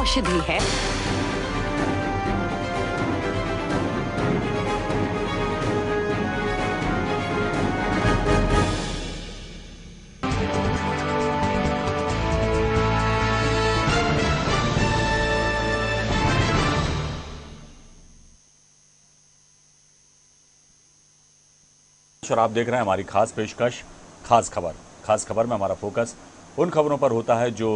औषधि है। और आप देख रहे हैं हमारी खास पेशकश खास खबर। खास खबर में हमारा फोकस उन खबरों पर होता है जो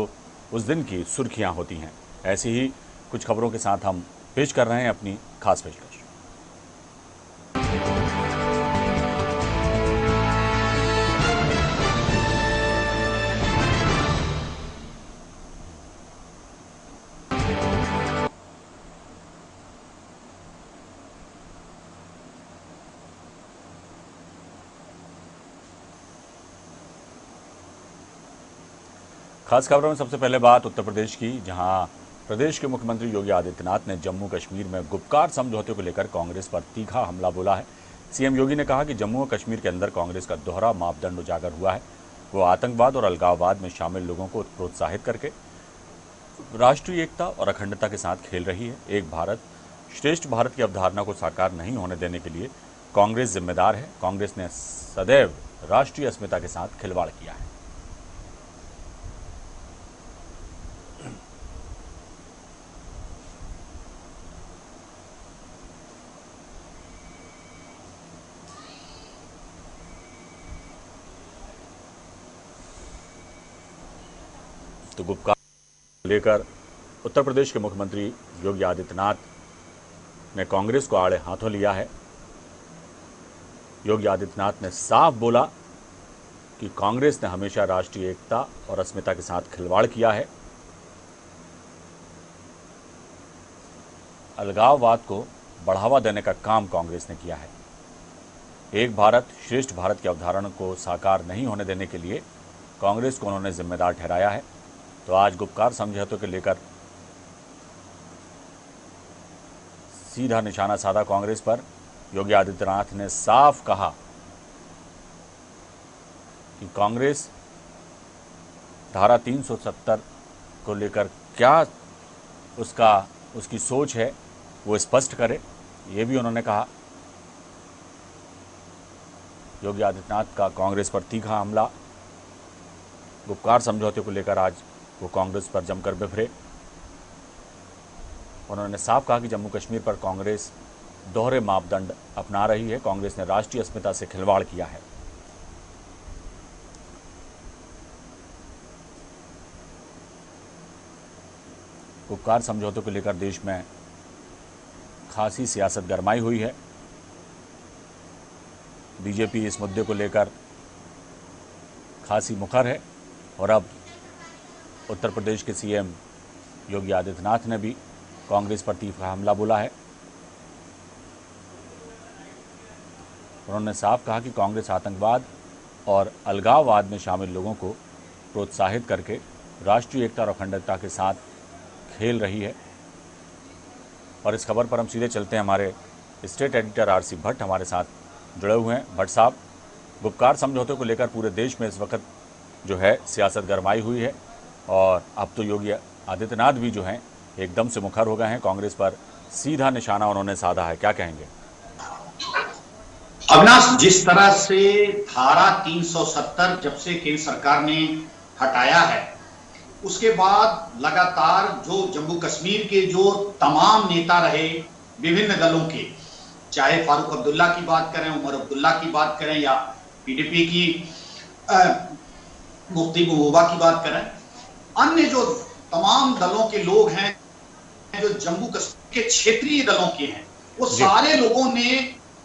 उस दिन की सुर्खियां होती हैं। ऐसी ही कुछ खबरों के साथ हम पेश कर रहे हैं अपनी खास पेशकश। खास खबरों में सबसे पहले बात उत्तर प्रदेश की, जहां प्रदेश के मुख्यमंत्री योगी आदित्यनाथ ने जम्मू कश्मीर में गुपकार समझौते को लेकर कांग्रेस पर तीखा हमला बोला है। सीएम योगी ने कहा कि जम्मू और कश्मीर के अंदर कांग्रेस का दोहरा मापदंड उजागर हुआ है। वो आतंकवाद और अलगाववाद में शामिल लोगों को प्रोत्साहित करके राष्ट्रीय एकता और अखंडता के साथ खेल रही है। एक भारत श्रेष्ठ भारत की अवधारणा को साकार नहीं होने देने के लिए कांग्रेस जिम्मेदार है। कांग्रेस ने सदैव राष्ट्रीय अस्मिता के साथ खिलवाड़ किया है। तो गुपकार लेकर उत्तर प्रदेश के मुख्यमंत्री योगी आदित्यनाथ ने कांग्रेस को आड़े हाथों लिया है। योगी आदित्यनाथ ने साफ बोला कि कांग्रेस ने हमेशा राष्ट्रीय एकता और अस्मिता के साथ खिलवाड़ किया है। अलगाववाद को बढ़ावा देने का काम कांग्रेस ने किया है। एक भारत श्रेष्ठ भारत की अवधारणा को साकार नहीं होने देने के लिए कांग्रेस को उन्होंने जिम्मेदार ठहराया है। तो आज गुपकार समझौतों को लेकर सीधा निशाना साधा कांग्रेस पर। योगी आदित्यनाथ ने साफ कहा कि कांग्रेस धारा 370 को लेकर क्या उसकी सोच है वो स्पष्ट करे, ये भी उन्होंने कहा। योगी आदित्यनाथ का कांग्रेस पर तीखा हमला। गुपकार समझौते को लेकर आज वो कांग्रेस पर जमकर बिफरे। उन्होंने साफ कहा कि जम्मू कश्मीर पर कांग्रेस दोहरे मापदंड अपना रही है। कांग्रेस ने राष्ट्रीय अस्मिता से खिलवाड़ किया है। गुपकार समझौते को लेकर देश में खासी सियासत गरमाई हुई है। बीजेपी इस मुद्दे को लेकर खासी मुखर है और अब उत्तर प्रदेश के सीएम योगी आदित्यनाथ ने भी कांग्रेस पर तीखा हमला बोला है। उन्होंने साफ कहा कि कांग्रेस आतंकवाद और अलगाववाद में शामिल लोगों को प्रोत्साहित करके राष्ट्रीय एकता और अखंडता के साथ खेल रही है। और इस खबर पर हम सीधे चलते हैं। हमारे स्टेट एडिटर आरसी भट्ट हमारे साथ जुड़े हुए हैं। भट्ट साहब, गुपकार समझौते को लेकर पूरे देश में इस वक्त जो है सियासत गरमाई हुई है और अब तो योगी आदित्यनाथ भी जो हैं एकदम से मुखर हो गए हैं। कांग्रेस पर सीधा निशाना उन्होंने साधा है, क्या कहेंगे? अविनाश, जिस तरह से धारा 370 जब से केंद्र सरकार ने हटाया है, उसके बाद लगातार जो जम्मू कश्मीर के जो तमाम नेता रहे विभिन्न दलों के, चाहे फारूक अब्दुल्ला की बात करें, उमर अब्दुल्ला की बात करें या पीडीपी की मुफ्ती महबूबा की बात करें, अन्य जो तमाम दलों के लोग हैं जो जम्मू कश्मीर के क्षेत्रीय दलों के हैं, वो सारे लोगों ने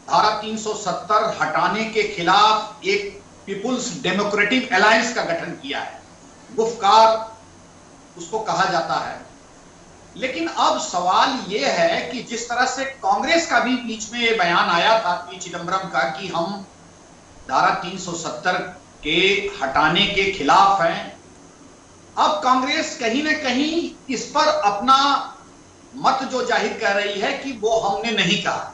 धारा 370 हटाने के खिलाफ एक पीपुल्स डेमोक्रेटिक अलायंस का गठन किया है। गुपकार उसको कहा जाता है। लेकिन अब सवाल यह है कि जिस तरह से कांग्रेस का भी बीच में ये बयान आया था पी चिदम्बरम का कि हम धारा 370 के हटाने के खिलाफ हैं, अब कांग्रेस कहीं ना कहीं इस पर अपना मत जो जाहिर कर रही है कि वो हमने नहीं कहा।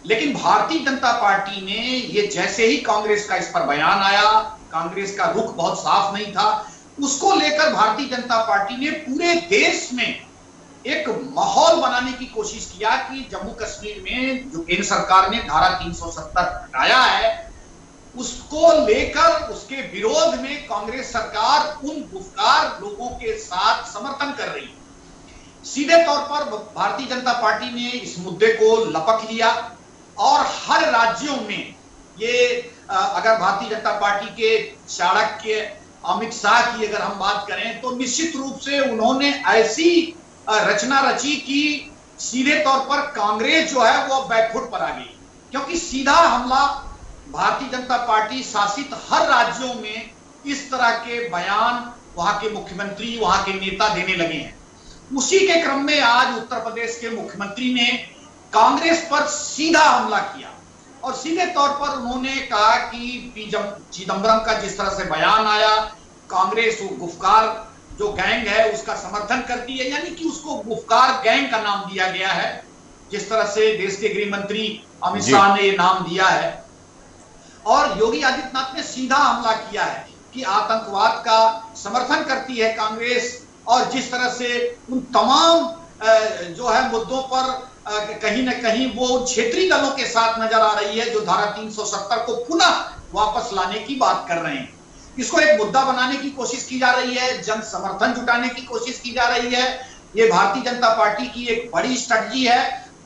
लेकिन भारतीय जनता पार्टी ने ये जैसे ही कांग्रेस का इस पर बयान आया, कांग्रेस का रुख बहुत साफ नहीं था, उसको लेकर भारतीय जनता पार्टी ने पूरे देश में की कोशिश किया कि जम्मू कश्मीर में जो केंद्र सरकार ने धारा 370 हटाया है, उसको लेकर उसके विरोध में कांग्रेस सरकार उन गुफ्तार लोगों के साथ समर्थन कर रही है। सीधे तौर पर भारतीय जनता पार्टी ने इस मुद्दे को लपक लिया और हर राज्यों में ये अगर भारतीय जनता पार्टी के चाणक्य अमित शाह की अगर हम बात करें तो निश्चित रूप से उन्होंने ऐसी रचना रची कि सीधे तौर पर कांग्रेस जो है वो बैकफुट पर आ गई, क्योंकि सीधा हमला भारतीय जनता पार्टी शासित हर राज्यों में इस तरह के बयान वहां के मुख्यमंत्री, वहां के नेता देने लगे हैं। उसी के क्रम में आज उत्तर प्रदेश के मुख्यमंत्री ने कांग्रेस पर सीधा हमला किया और सीधे तौर पर उन्होंने कहा कि पी चिदंबरम का जिस तरह से बयान आया, कांग्रेस वो गुफकार जो गैंग है उसका समर्थन करती है, यानी कि उसको गुफकार गैंग का नाम दिया गया है, जिस तरह से देश के गृह मंत्री अमित शाह ने ये नाम दिया है। और योगी आदित्यनाथ ने सीधा हमला किया है कि आतंकवाद का समर्थन करती है कांग्रेस और जिस तरह से उन तमाम जो है मुद्दों पर कहीं ना कहीं वो क्षेत्रीय दलों के साथ नजर आ रही है जो धारा 370 को पुनः वापस लाने की बात कर रहे हैं। इसको एक मुद्दा बनाने की कोशिश की जा रही है, जन समर्थन जुटाने की कोशिश की जा रही है। ये भारतीय जनता पार्टी की एक बड़ी स्ट्रेटजी है,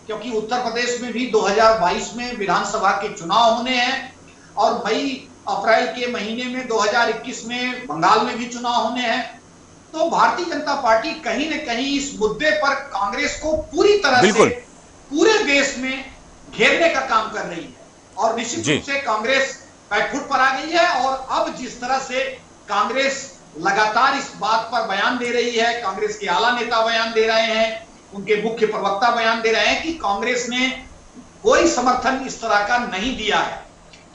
क्योंकि उत्तर प्रदेश में भी 2022 में विधानसभा के चुनाव होने हैं और मई अप्रैल के महीने में 2021 में बंगाल में भी चुनाव होने हैं। तो भारतीय जनता पार्टी कहीं न कहीं इस मुद्दे पर कांग्रेस को पूरी तरह से पूरे देश में घेरने का काम कर रही है और निश्चित रूप से कांग्रेस बैकफुट पर आ गई है। और अब जिस तरह से कांग्रेस लगातार इस बात पर बयान दे रही है, कांग्रेस के आला नेता बयान दे रहे हैं, उनके मुख्य प्रवक्ता बयान दे रहे हैं कि कांग्रेस ने कोई समर्थन इस तरह का नहीं दिया है,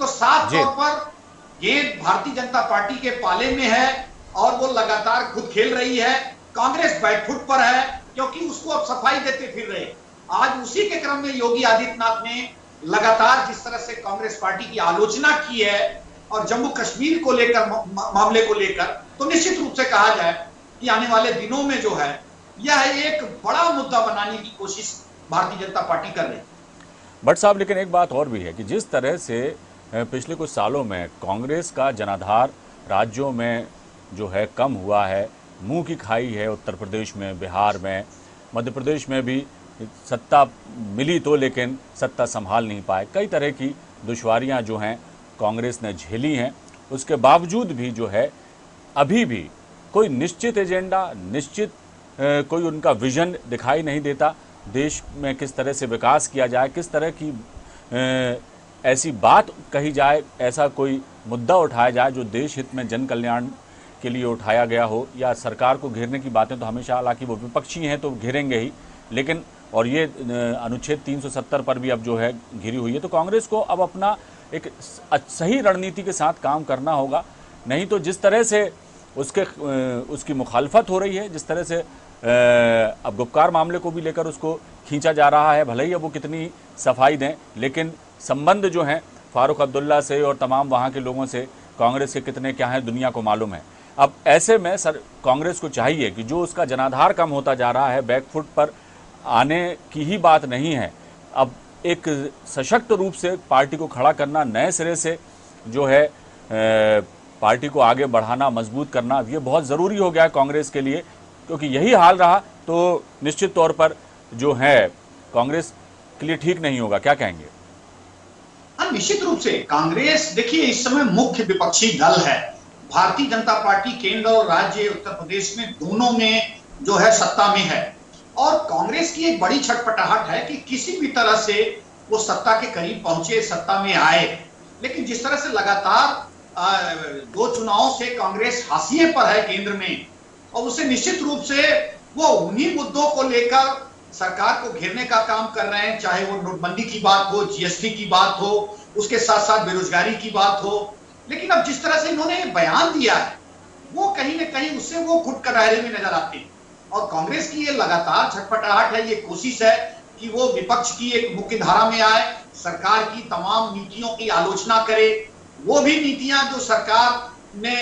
तो साफ तौर पर ये भारतीय जनता पार्टी के पाले में है और वो लगातार खुद खेल रही है। कांग्रेस बैकफुट पर है क्योंकि उसको अब सफाई देते फिर रहे। आज उसी के क्रम में योगी आदित्यनाथ ने लगातार जिस तरह से कांग्रेस पार्टी की आलोचना की है और जम्मू कश्मीर को लेकर मामले को लेकर, तो निश्चित रूप से कहा जाए कि आने वाले दिनों में जो है यह एक बड़ा मुद्दा बनाने की कोशिश भारतीय जनता पार्टी कर रही है। भट्ट साहब, लेकिन एक बात और भी है कि जिस तरह से पिछले कुछ सालों में कांग्रेस का जनाधार राज्यों में जो है कम हुआ है, मुंह की खाई है उत्तर प्रदेश में, बिहार में, मध्य प्रदेश में भी सत्ता मिली तो लेकिन सत्ता संभाल नहीं पाए। कई तरह की दुश्वारियां जो हैं कांग्रेस ने झेली हैं, उसके बावजूद भी जो है अभी भी कोई निश्चित एजेंडा, निश्चित कोई उनका विजन दिखाई नहीं देता। देश में किस तरह से विकास किया जाए, किस तरह की ऐसी बात कही जाए, ऐसा कोई मुद्दा उठाया जाए जो देश हित में, जन कल्याण के लिए उठाया गया हो। या सरकार को घेरने की बातें तो हमेशा, हालांकि वो विपक्षी हैं तो घेरेंगे ही, लेकिन और ये अनुच्छेद 370 पर भी अब जो है घिरी हुई है। तो कांग्रेस को अब अपना एक सही रणनीति के साथ काम करना होगा, नहीं तो जिस तरह से उसकी मुखालफत हो रही है, जिस तरह से अब गुपकार मामले को भी लेकर उसको खींचा जा रहा है, भले ही अब वो कितनी सफाई दें, लेकिन संबंध जो हैं फारूक अब्दुल्ला से और तमाम वहाँ के लोगों से कांग्रेस के कितने क्या हैं दुनिया को मालूम है। अब ऐसे में कांग्रेस को चाहिए कि जो उसका जनाधार कम होता जा रहा है, बैकफुट पर आने की ही बात नहीं है, अब एक सशक्त रूप से पार्टी को खड़ा करना, नए सिरे से जो है पार्टी को आगे बढ़ाना, मजबूत करना, ये बहुत ज़रूरी हो गया है कांग्रेस के लिए, क्योंकि यही हाल रहा तो निश्चित तौर पर जो है कांग्रेस के लिए ठीक नहीं होगा। क्या कहेंगे? हाँ, निश्चित रूप से कांग्रेस देखिए इस समय मुख्य विपक्षी दल है। भारतीय जनता पार्टी केंद्र और राज्य उत्तर प्रदेश में दोनों में जो है सत्ता में है और कांग्रेस की एक बड़ी छटपटाहट है कि किसी भी तरह से वो सत्ता के करीब पहुंचे, सत्ता में आए। लेकिन जिस तरह से लगातार 2 चुनावों से कांग्रेस हाशिए पर है केंद्र में और उसे निश्चित रूप से वो उन्हीं मुद्दों को लेकर सरकार को घेरने का काम कर रहे हैं, चाहे वो नोटबंदी की बात हो, जीएसटी की बात हो, उसके साथ साथ बेरोजगारी की बात हो। लेकिन अब जिस तरह से इन्होंने बयान दिया है वो कहीं ना कहीं उससे वो खुद करारे में नजर आते हैं और कांग्रेस की ये लगातार छटपटाहट है, ये कोशिश है कि वो विपक्ष की एक मुख्य धारा में आए, सरकार की तमाम नीतियों की आलोचना करे, वो भी नीतियां जो सरकार ने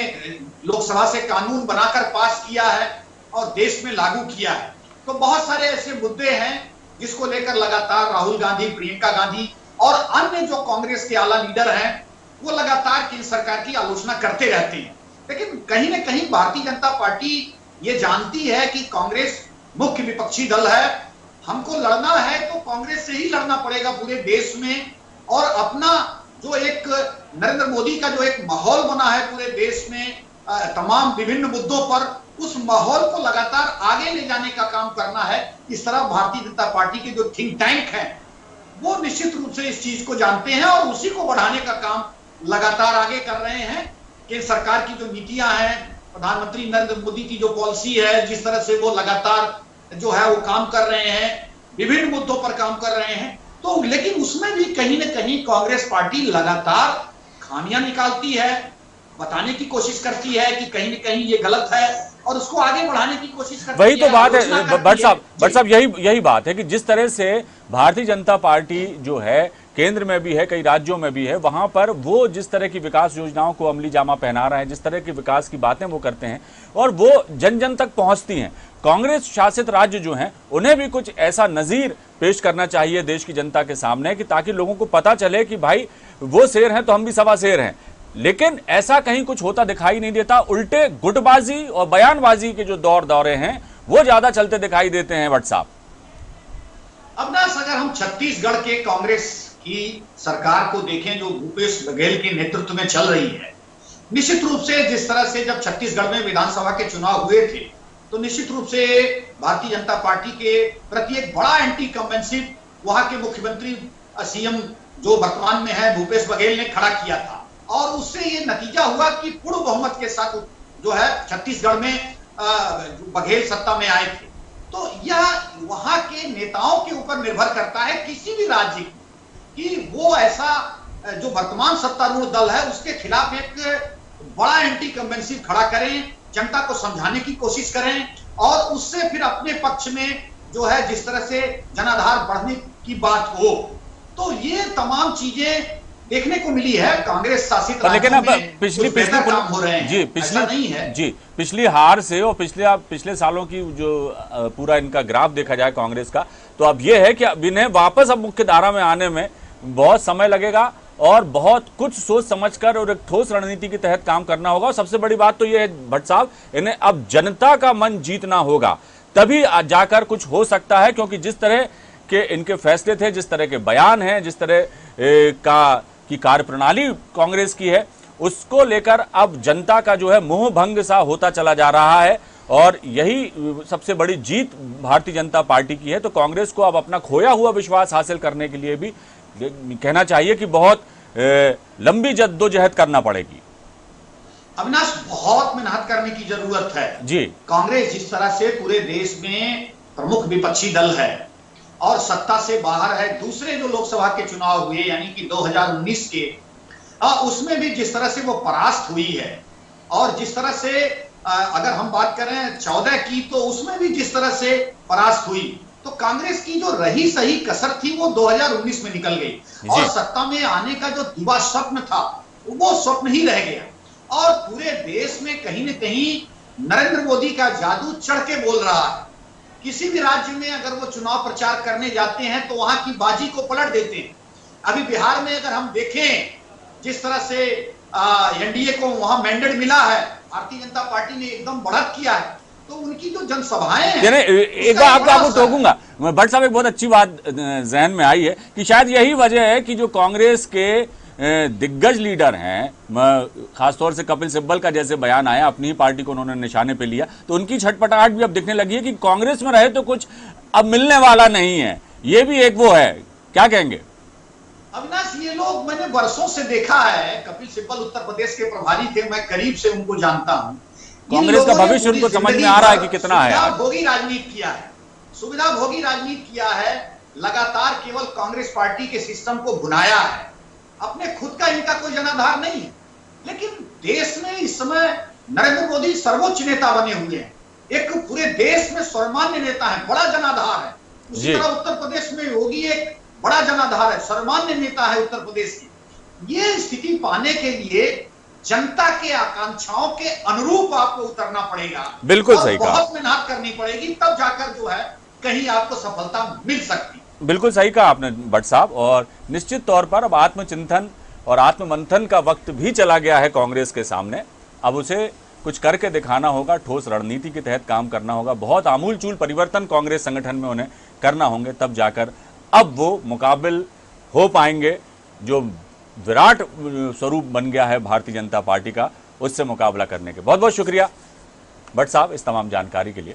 लोकसभा से कानून बनाकर पास किया है और देश में लागू किया है। तो बहुत सारे ऐसे मुद्दे हैं जिसको लेकर लगातार राहुल गांधी, प्रियंका गांधी और अन्य जो कांग्रेस के आला लीडर हैं वो लगातार केंद्र सरकार की आलोचना करते रहते हैं। लेकिन कहीं ना कहीं भारतीय जनता पार्टी ये जानती है कि कांग्रेस मुख्य विपक्षी दल है, हमको लड़ना है तो कांग्रेस से ही लड़ना पड़ेगा पूरे देश में। और अपना जो एक नरेंद्र मोदी का जो एक माहौल बना है पूरे देश में तमाम विभिन्न मुद्दों पर, उस माहौल को लगातार आगे ले जाने का काम करना है। इस तरह भारतीय जनता पार्टी के जो थिंक टैंक हैं वो निश्चित रूप से इस चीज को जानते हैं और उसी को बढ़ाने का काम लगातार आगे कर रहे हैं। केंद्र सरकार की जो नीतियां हैं, प्रधानमंत्री नरेंद्र मोदी की जो पॉलिसी है, जिस तरह से वो लगातार जो है वो काम कर रहे हैं, विभिन्न मुद्दों पर काम कर रहे हैं, तो लेकिन उसमें भी कहीं ना कहीं कांग्रेस पार्टी लगातार खामियां निकालती है, बताने की कोशिश करती है कि कहीं ना कहीं ये गलत है और उसको आगे बढ़ाने की कोशिश करती है। वही तो बात है भट्ट साहब, यही बात है कि जिस तरह से भारतीय जनता पार्टी जो है केंद्र में भी है, कई राज्यों में भी है, वहां पर वो जिस तरह की विकास योजनाओं को अमली जामा पहना रहे हैं, जिस तरह की विकास की बातें वो करते हैं और वो जन जन तक पहुंचती हैं। कांग्रेस शासित राज्य जो हैं उन्हें भी कुछ ऐसा नजीर पेश करना चाहिए देश की जनता के सामने कि ताकि लोगों को पता चले कि भाई वो शेर हैं तो हम भी सवा शेर हैं। लेकिन ऐसा कहीं कुछ होता दिखाई नहीं देता, उल्टे गुटबाजी और बयानबाजी के जो दौरे हैं वो ज्यादा चलते दिखाई देते हैं। भट्ट साहब, अब ना अगर हम छत्तीसगढ़ के कांग्रेस की सरकार को देखें जो भूपेश बघेल के नेतृत्व में चल रही है, निश्चित रूप से जिस तरह से जब छत्तीसगढ़ में विधानसभा के चुनाव हुए थे तो निश्चित रूप से भारतीय जनता पार्टी के प्रति एक बड़ा एंटी कन्वेंसिव वहां के मुख्यमंत्री सीएम जो वर्तमान में है भूपेश बघेल ने खड़ा किया था और उससे ये नतीजा हुआ कि पूर्ण बहुमत के साथ जो है छत्तीसगढ़ में बघेल सत्ता में आए थे। तो यह वहां के नेताओं के ऊपर निर्भर करता है किसी भी राज्य की वो ऐसा जो वर्तमान सत्तारूढ़ दल है उसके खिलाफ एक बड़ा एंटी कन्वेंसिव खड़ा करें, जनता को समझाने की कोशिश करें और उससे फिर अपने पक्ष में जो है जिस तरह से जनाधार बढ़ने की बात हो, तो ये तमाम चीजें देखने को मिली है कांग्रेस शासित लेकिन अब पिछली काम हो रहे हैं जी नहीं है जी पिछली हार से और पिछले सालों की जो पूरा इनका ग्राफ देखा जाए कांग्रेस का, तो अब ये है कि अब इन्हें वापस अब मुख्य धारा में आने में बहुत समय लगेगा और बहुत कुछ सोच समझकर और एक ठोस रणनीति के तहत काम करना होगा। और सबसे बड़ी बात तो ये है भट्ट साहब, इन्हें अब जनता का मन जीतना होगा, तभी जाकर कुछ हो सकता है। क्योंकि जिस तरह के इनके फैसले थे, जिस तरह के बयान हैं, जिस तरह की कार्यप्रणाली कांग्रेस की है, उसको लेकर अब जनता का जो है मोह भंग सा होता चला जा रहा है और यही सबसे बड़ी जीत भारतीय जनता पार्टी की है। तो कांग्रेस को अब अपना खोया हुआ विश्वास हासिल करने के लिए भी कहना चाहिए कि बहुत लंबी जद्दोजहद करना पड़ेगी। अविनाश, बहुत मेहनत करने की जरूरत है जी। कांग्रेस जिस तरह से पूरे देश में प्रमुख विपक्षी दल है और सत्ता से बाहर है, दूसरे जो लोकसभा के चुनाव हुए यानी कि 2019 के उसमें भी जिस तरह से वो परास्त हुई है और जिस तरह से अगर हम बात करें 14 की तो उसमें भी जिस तरह से परास्त हुई, तो कांग्रेस की जो रही सही कसर थी वो 2019 में निकल गई और सत्ता में आने का जो दिवा स्वप्न था वो स्वप्न ही रह गया। और पूरे देश में कहीं न कहीं नरेंद्र मोदी का जादू चढ़ के बोल रहा है। किसी भी राज्य में अगर वो चुनाव प्रचार करने जाते हैं तो वहां की बाजी को पलट देते हैं। अभी बिहार में अगर हम देखें जिस तरह से एनडीए को वहां मैंडेट मिला है, भारतीय जनता पार्टी ने एकदम बढ़त किया है, तो उनकी जो जनसभाएं हैं, एक बार आपको टोकूंगा भट्ट साहब, एक बहुत अच्छी बात जहन में आई है कि शायद यही वजह है कि जो कांग्रेस के दिग्गज लीडर हैं, खासतौर से कपिल सिब्बल का जैसे बयान आया, अपनी ही पार्टी को उन्होंने निशाने पे लिया, तो उनकी छटपटाहट भी अब दिखने लगी है कि कांग्रेस में रहे तो कुछ अब मिलने वाला नहीं है। ये भी एक वो है, क्या कहेंगे? अविनाश, ये लोग मैंने वर्षों से देखा है। कपिल सिब्बल उत्तर प्रदेश के प्रभारी थे, मैं करीब से उनको जानता हूं। कांग्रेस का भविष्य उनको समझ में आ रहा है कि कितना है। भोगी राजनीति किया है, सुविधा भोगी राजनीति किया है, लगातार केवल कांग्रेस पार्टी के सिस्टम को भुनाया है, अपने खुद का इनका कोई जनाधार नहीं है। लेकिन देश में इस समय नरेंद्र मोदी सर्वोच्च नेता बने हुए हैं, एक पूरे देश में सर्वमान्य नेता है, बड़ा जनाधार है। उसी तरह उत्तर प्रदेश में योगी एक बड़ा जनाधार है, सर्वमान्य नेता है उत्तर प्रदेश की। ये स्थिति पाने के लिए जनता के आकांक्षाओं के अनुरूप आपको उतरना पड़ेगा। बिल्कुल सही कहा। बहुत मेहनत करनी पड़ेगी, तब जाकर जो है कहीं आपको सफलता मिल सकती है। बिल्कुल सही कहा आपने भट्ट साहब, और निश्चित तौर पर अब आत्मचिंतन और आत्ममंथन का वक्त भी चला गया है कांग्रेस के सामने। अब उसे कुछ करके दिखाना होगा, ठोस रणनीति के तहत काम करना होगा, बहुत आमूलचूल परिवर्तन कांग्रेस संगठन में उन्हें करना होंगे, तब जाकर अब वो मुकाबिल हो पाएंगे। जो विराट स्वरूप बन गया है भारतीय जनता पार्टी का, उससे मुकाबला करने के। बहुत बहुत शुक्रिया भट्ट साहब इस तमाम जानकारी के लिए।